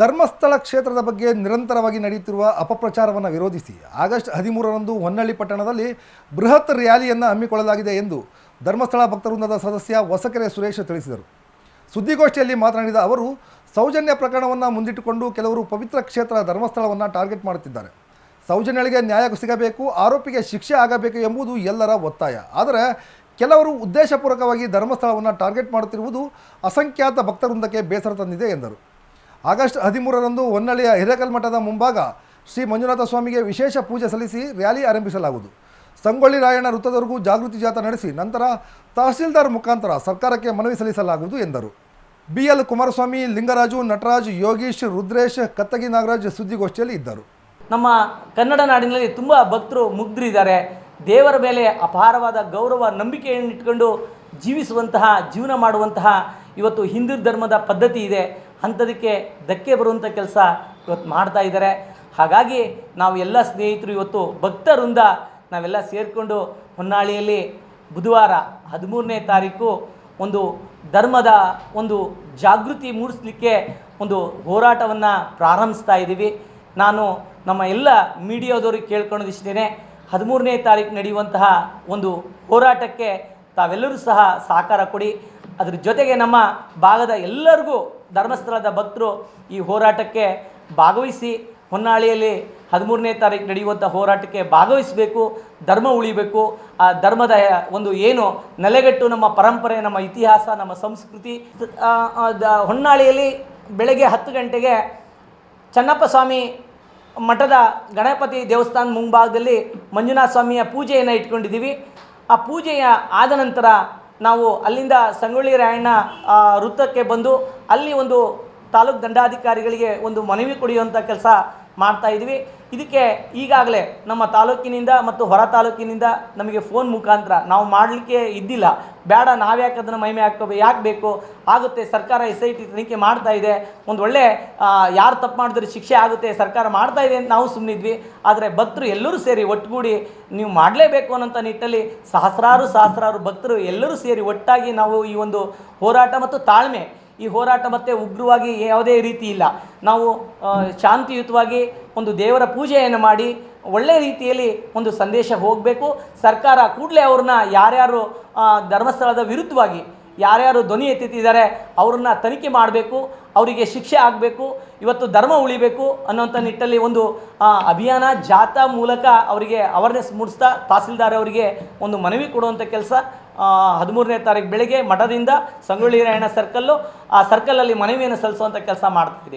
ಧರ್ಮಸ್ಥಳ ಕ್ಷೇತ್ರದ ಬಗ್ಗೆ ನಿರಂತರವಾಗಿ ನಡೆಯುತ್ತಿರುವ ಅಪಪ್ರಚಾರವನ್ನು ವಿರೋಧಿಸಿ ಆಗಸ್ಟ್ 13ರಂದು ಹೊನ್ನಳ್ಳಿ ಪಟ್ಟಣದಲ್ಲಿ ಬೃಹತ್ ರ್ಯಾಲಿಯನ್ನು ಹಮ್ಮಿಕೊಳ್ಳಲಾಗಿದೆ ಎಂದು ಧರ್ಮಸ್ಥಳ ಭಕ್ತವೃಂದದ ಸದಸ್ಯ ಹೊಸಕೆರೆ ಸುರೇಶ್ ತಿಳಿಸಿದರು. ಸುದ್ದಿಗೋಷ್ಠಿಯಲ್ಲಿ ಮಾತನಾಡಿದ ಅವರು, ಸೌಜನ್ಯ ಪ್ರಕರಣವನ್ನು ಮುಂದಿಟ್ಟುಕೊಂಡು ಕೆಲವರು ಪವಿತ್ರ ಕ್ಷೇತ್ರ ಧರ್ಮಸ್ಥಳವನ್ನು ಟಾರ್ಗೆಟ್ ಮಾಡುತ್ತಿದ್ದಾರೆ. ಸೌಜನ್ಯಳಿಗೆ ನ್ಯಾಯ ಸಿಗಬೇಕು, ಆರೋಪಿಗೆ ಶಿಕ್ಷೆ ಆಗಬೇಕು ಎಂಬುದು ಎಲ್ಲರ ಒತ್ತಾಯ. ಆದರೆ ಕೆಲವರು ಉದ್ದೇಶಪೂರ್ವಕವಾಗಿ ಧರ್ಮಸ್ಥಳವನ್ನು ಟಾರ್ಗೆಟ್ ಮಾಡುತ್ತಿರುವುದು ಅಸಂಖ್ಯಾತ ಭಕ್ತವೃಂದಕ್ಕೆ ಬೇಸರ ತಂದಿದೆ ಎಂದರು. ಆಗಸ್ಟ್ 13ರಂದು ಹೊನ್ನಳ್ಳಿಯ ಹಿರೇಕಲ್ಮಠದ ಮುಂಭಾಗ ಶ್ರೀ ಮಂಜುನಾಥ ಸ್ವಾಮಿಗೆ ವಿಶೇಷ ಪೂಜೆ ಸಲ್ಲಿಸಿ ರ್ಯಾಲಿ ಆರಂಭಿಸಲಾಗುವುದು. ಸಂಗೊಳ್ಳಿ ರಾಯಣ್ಣ ವೃತ್ತದವರೆಗೂ ಜಾಗೃತಿ ಜಾಥಾ ನಡೆಸಿ ನಂತರ ತಹಸೀಲ್ದಾರ್ ಮುಖಾಂತರ ಸರ್ಕಾರಕ್ಕೆ ಮನವಿ ಸಲ್ಲಿಸಲಾಗುವುದು ಎಂದರು. BL ಕುಮಾರಸ್ವಾಮಿ, ಲಿಂಗರಾಜು, ನಟರಾಜ್, ಯೋಗೀಶ್, ರುದ್ರೇಶ್, ಕತ್ತಗಿ ನಾಗರಾಜ್ ಸುದ್ದಿಗೋಷ್ಠಿಯಲ್ಲಿ ಇದ್ದರು. ನಮ್ಮ ಕನ್ನಡ ನಾಡಿನಲ್ಲಿ ತುಂಬ ಭಕ್ತರು ಮುಗ್ಧರಿದ್ದಾರೆ. ದೇವರ ಮೇಲೆ ಅಪಾರವಾದ ಗೌರವ ನಂಬಿಕೆಯನ್ನು ಇಟ್ಕೊಂಡು ಜೀವಿಸುವಂತಹ, ಜೀವನ ಮಾಡುವಂತಹ ಇವತ್ತು ಹಿಂದೂ ಧರ್ಮದ ಪದ್ಧತಿ ಇದೆ. ಅಂಥದಕ್ಕೆ ಧಕ್ಕೆ ಬರುವಂಥ ಕೆಲಸ ಇವತ್ತು ಮಾಡ್ತಾ ಇದ್ದಾರೆ. ಹಾಗಾಗಿ ನಾವು ಎಲ್ಲ ಸ್ನೇಹಿತರು ಇವತ್ತು ಭಕ್ತರಿಂದ ನಾವೆಲ್ಲ ಸೇರಿಕೊಂಡು ಹೊನ್ನಾಳಿಯಲ್ಲಿ ಬುಧವಾರ 13ನೇ ತಾರೀಕು ಒಂದು ಧರ್ಮದ ಒಂದು ಜಾಗೃತಿ ಮೂಡಿಸಲಿಕ್ಕೆ ಒಂದು ಹೋರಾಟವನ್ನು ಪ್ರಾರಂಭಿಸ್ತಾ ಇದ್ದೀವಿ. ನಾನು ನಮ್ಮ ಎಲ್ಲ ಮೀಡಿಯಾದವ್ರಿಗೆ ಕೇಳ್ಕೊಳ್ಳೋದಿಷ್ಟೇ, 13ನೇ ತಾರೀಕು ನಡೆಯುವಂತಹ ಒಂದು ಹೋರಾಟಕ್ಕೆ ತಾವೆಲ್ಲರೂ ಸಹ ಸಹಕಾರ ಕೊಡಿ. ಅದ್ರ ಜೊತೆಗೆ ನಮ್ಮ ಭಾಗದ ಎಲ್ಲರಿಗೂ ಧರ್ಮಸ್ಥಳದ ಭಕ್ತರು ಈ ಹೋರಾಟಕ್ಕೆ ಭಾಗವಹಿಸಿ ಹೊನ್ನಾಳಿಯಲ್ಲಿ 13ನೇ ತಾರೀಕು ನಡೆಯುವಂಥ ಹೋರಾಟಕ್ಕೆ ಭಾಗವಹಿಸಬೇಕು. ಧರ್ಮ ಉಳಿಬೇಕು. ಆ ಧರ್ಮದ ಒಂದು ಏನು ನೆಲೆಗಟ್ಟು ನಮ್ಮ ಪರಂಪರೆ, ನಮ್ಮ ಇತಿಹಾಸ, ನಮ್ಮ ಸಂಸ್ಕೃತಿ. ಹೊನ್ನಾಳಿಯಲ್ಲಿ ಬೆಳಗ್ಗೆ 10 ಗಂಟೆಗೆ ಚನ್ನಪ್ಪ ಸ್ವಾಮಿ ಮಠದ ಗಣಪತಿ ದೇವಸ್ಥಾನ ಮುಂಭಾಗದಲ್ಲಿ ಮಂಜುನಾಥ ಸ್ವಾಮಿಯ ಪೂಜೆಯನ್ನು ಇಟ್ಕೊಂಡಿದ್ದೀವಿ. ಆ ಪೂಜೆಯ ಆದ ನಂತರ ನಾವು ಅಲ್ಲಿಂದ ಸಂಗೊಳ್ಳಿ ರಾಯಣ್ಣ ವೃತ್ತಕ್ಕೆ ಬಂದು ಅಲ್ಲಿ ಒಂದು ತಾಲೂಕು ದಂಡಾಧಿಕಾರಿಗಳಿಗೆ ಒಂದು ಮನವಿ ಕೊಡುವಂಥ ಕೆಲಸ ಮಾಡ್ತಾಯಿದ್ವಿ. ಇದಕ್ಕೆ ಈಗಾಗಲೇ ನಮ್ಮ ತಾಲೂಕಿನಿಂದ ಮತ್ತು ಹೊರ ತಾಲೂಕಿನಿಂದ ನಮಗೆ ಫೋನ್ ಮುಖಾಂತರ ನಾವು ಮಾಡಲಿಕ್ಕೆ ಇದ್ದಿಲ್ಲ, ಬೇಡ ನಾವ್ಯಾಕೆ ಅದನ್ನು ಮಹಿಮೆ ಯಾಕೆ ಬೇಕು, ಆಗುತ್ತೆ, ಸರ್ಕಾರ SIT ತನಿಖೆ ಮಾಡ್ತಾ ಇದೆ, ಒಂದು ಒಳ್ಳೆ ಯಾರು ತಪ್ಪು ಮಾಡಿದ್ರೆ ಶಿಕ್ಷೆ ಆಗುತ್ತೆ, ಸರ್ಕಾರ ಮಾಡ್ತಾ ಇದೆ ಅಂತ ನಾವು ಸುಮ್ಮನಿದ್ವಿ. ಆದರೆ ಭಕ್ತರು ಎಲ್ಲರೂ ಸೇರಿ ಒಟ್ಟುಗೂಡಿ ನೀವು ಮಾಡಲೇಬೇಕು ಅನ್ನೋಂಥ ನಿಟ್ಟಲ್ಲಿ ಸಹಸ್ರಾರು ಭಕ್ತರು ಎಲ್ಲರೂ ಸೇರಿ ಒಟ್ಟಾಗಿ ನಾವು ಈ ಒಂದು ಹೋರಾಟ ಮತ್ತು ತಾಳ್ಮೆ, ಈ ಹೋರಾಟ ಮತ್ತು ಉಗ್ರವಾಗಿ ಯಾವುದೇ ರೀತಿ ಇಲ್ಲ, ನಾವು ಶಾಂತಿಯುತವಾಗಿ ಒಂದು ದೇವರ ಪೂಜೆಯನ್ನು ಮಾಡಿ ಒಳ್ಳೆಯ ರೀತಿಯಲ್ಲಿ ಒಂದು ಸಂದೇಶ ಹೋಗಬೇಕು. ಸರ್ಕಾರ ಕೂಡಲೇ ಅವ್ರನ್ನ ಯಾರ್ಯಾರು ಧರ್ಮಸ್ಥಳದ ವಿರುದ್ಧವಾಗಿ ಯಾರ್ಯಾರು ಧ್ವನಿ ಎತ್ತಿದ್ದಾರೆ ಅವ್ರನ್ನ ತನಿಖೆ ಮಾಡಬೇಕು, ಅವರಿಗೆ ಶಿಕ್ಷೆ ಆಗಬೇಕು, ಇವತ್ತು ಧರ್ಮ ಉಳಿಬೇಕು ಅನ್ನೋಂಥ ನಿಟ್ಟಲ್ಲಿ ಒಂದು ಅಭಿಯಾನ ಜಾಥಾ ಮೂಲಕ ಅವರಿಗೆ ಅವೇರ್ನೆಸ್ ಮೂಡಿಸ್ತಾ ತಹಸೀಲ್ದಾರ್ ಅವರಿಗೆ ಒಂದು ಮನವಿ ಕೊಡುವಂಥ ಕೆಲಸ 13ನೇ ತಾರೀಕು ಬೆಳಗ್ಗೆ ಮಠದಿಂದ ಸಂಗೊಳ್ಳಿ ರಾಯಣ್ಣ ಸರ್ಕಲ್ಲು, ಆ ಸರ್ಕಲಲ್ಲಿ ಮನವಿಯನ್ನು ಸಲ್ಲಿಸುವಂಥ ಕೆಲಸ ಮಾಡ್ತಿದ್ದೀವಿ.